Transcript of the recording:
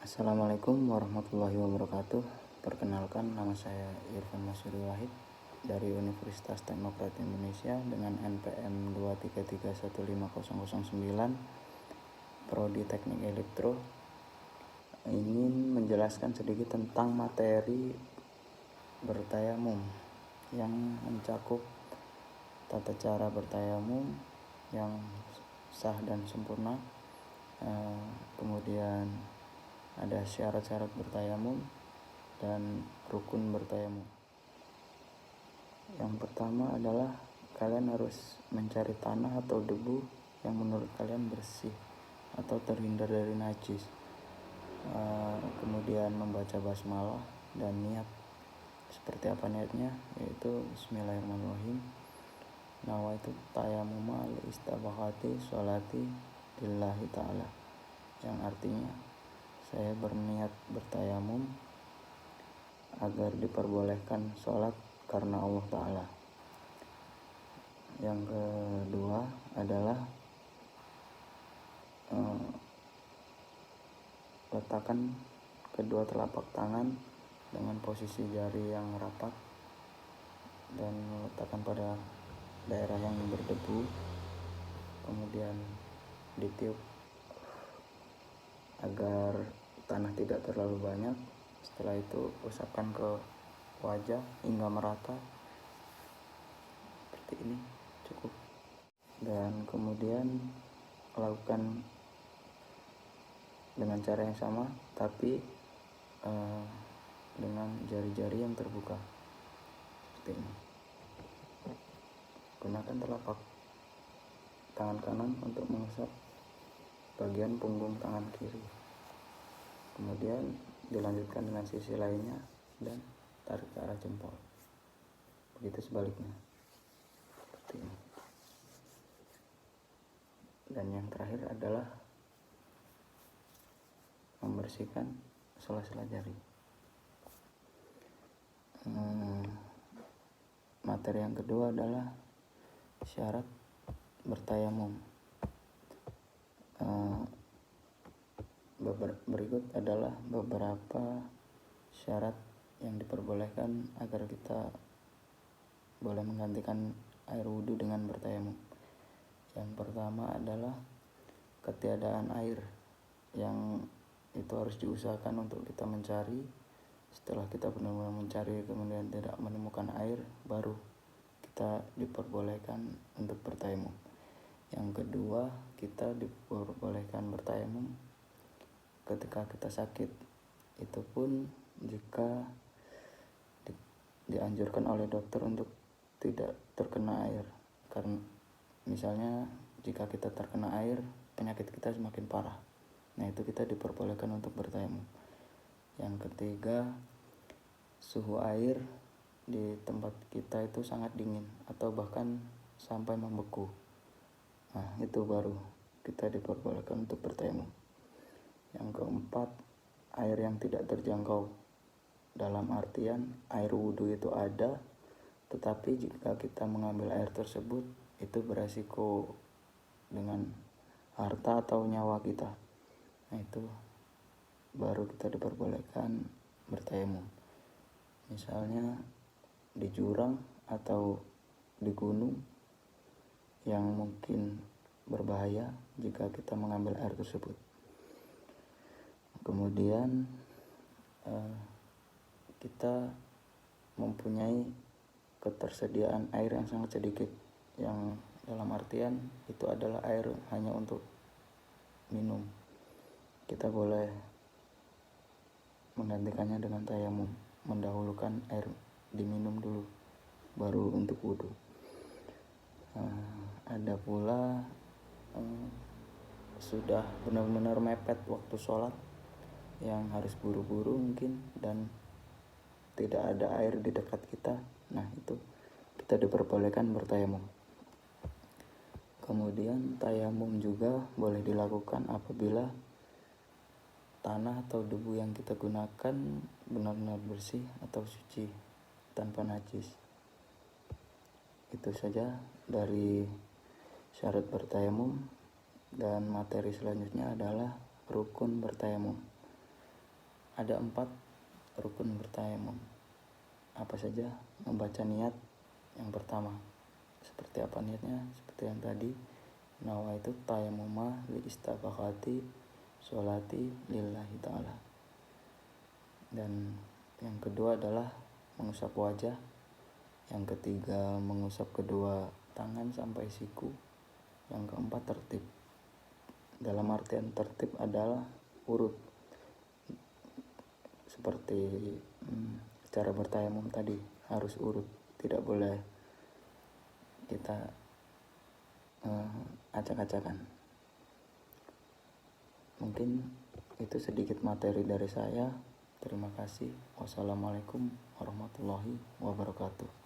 Assalamualaikum warahmatullahi wabarakatuh. Perkenalkan, nama saya Irfan Masyuri Wahid dari Universitas Teknokrat Indonesia dengan NPM 2331509, Prodi Teknik Elektro. Ingin menjelaskan sedikit tentang materi bertayamum yang mencakup tata cara bertayamum yang sah dan sempurna, kemudian ada syarat-syarat bertayamum dan rukun bertayamum. Yang pertama adalah kalian harus mencari tanah atau debu yang menurut kalian bersih atau terhindar dari najis. Kemudian membaca basmalah dan niat. Seperti apa niatnya? Yaitu Bismillahirrahmanirrahim. Nawaitu tayamuma li-istabaqati sholati lillahi ta'ala, yang artinya saya berniat bertayamum agar diperbolehkan sholat karena Allah Ta'ala. Yang kedua adalah letakkan kedua telapak tangan dengan posisi jari yang rapat dan letakkan pada daerah yang berdebu, kemudian ditiup agar tanah tidak terlalu banyak. Setelah itu usapkan ke wajah hingga merata seperti ini, cukup. Dan kemudian lakukan dengan cara yang sama tapi dengan jari-jari yang terbuka seperti ini. Gunakan telapak tangan kanan untuk mengusap bagian punggung tangan kiri, kemudian dilanjutkan dengan sisi lainnya dan tarik ke arah jempol, begitu sebaliknya seperti ini. Dan yang terakhir adalah membersihkan sela-sela jari. Materi yang kedua adalah syarat bertayamum. Berikut adalah beberapa syarat yang diperbolehkan agar kita boleh menggantikan air wudhu dengan bertayamum. Yang pertama adalah ketiadaan air, yang itu harus diusahakan untuk kita mencari. Setelah kita benar-benar mencari kemudian tidak menemukan air, baru kita diperbolehkan untuk bertayamum. Yang kedua, kita diperbolehkan bertayamum ketika kita sakit. Itu pun jika dianjurkan oleh dokter untuk tidak terkena air. Karena misalnya jika kita terkena air, penyakit kita semakin parah. Nah, itu kita diperbolehkan untuk bertayamum. Yang ketiga, suhu air di tempat kita itu sangat dingin atau bahkan sampai membeku. Nah, itu baru kita diperbolehkan untuk bertayamum. Yang keempat, air yang tidak terjangkau. Dalam artian air wudhu itu ada, tetapi jika kita mengambil air tersebut itu beresiko dengan harta atau nyawa kita. Nah, itu baru kita diperbolehkan bertayamum. Misalnya di jurang atau di gunung yang mungkin berbahaya jika kita mengambil air tersebut. Kemudian kita mempunyai ketersediaan air yang sangat sedikit, yang dalam artian itu adalah air hanya untuk minum. Kita boleh menggantikannya dengan tayamum, mendahulukan air diminum dulu baru untuk wudhu. Ada pula sudah benar-benar mepet waktu sholat yang harus buru-buru mungkin dan tidak ada air di dekat kita. Nah, itu kita diperbolehkan bertayamum. Kemudian tayamum juga boleh dilakukan apabila tanah atau debu yang kita gunakan benar-benar bersih atau suci tanpa najis. Itu saja dari syarat bertayamum. Dan materi selanjutnya adalah rukun bertayamum. Ada 4 rukun bertayamum. Apa saja? Membaca niat yang pertama. Seperti apa niatnya? Seperti yang tadi, nawaitu tayamuma li istabaqati sholati lillahi ta'ala. Dan yang kedua adalah mengusap wajah. Yang ketiga mengusap kedua tangan sampai siku. Yang keempat tertib. Dalam artian tertib adalah urut, seperti cara bertayamum tadi, harus urut, tidak boleh kita acak-acakan. Mungkin itu sedikit materi dari saya. Terima kasih. Wassalamualaikum warahmatullahi wabarakatuh.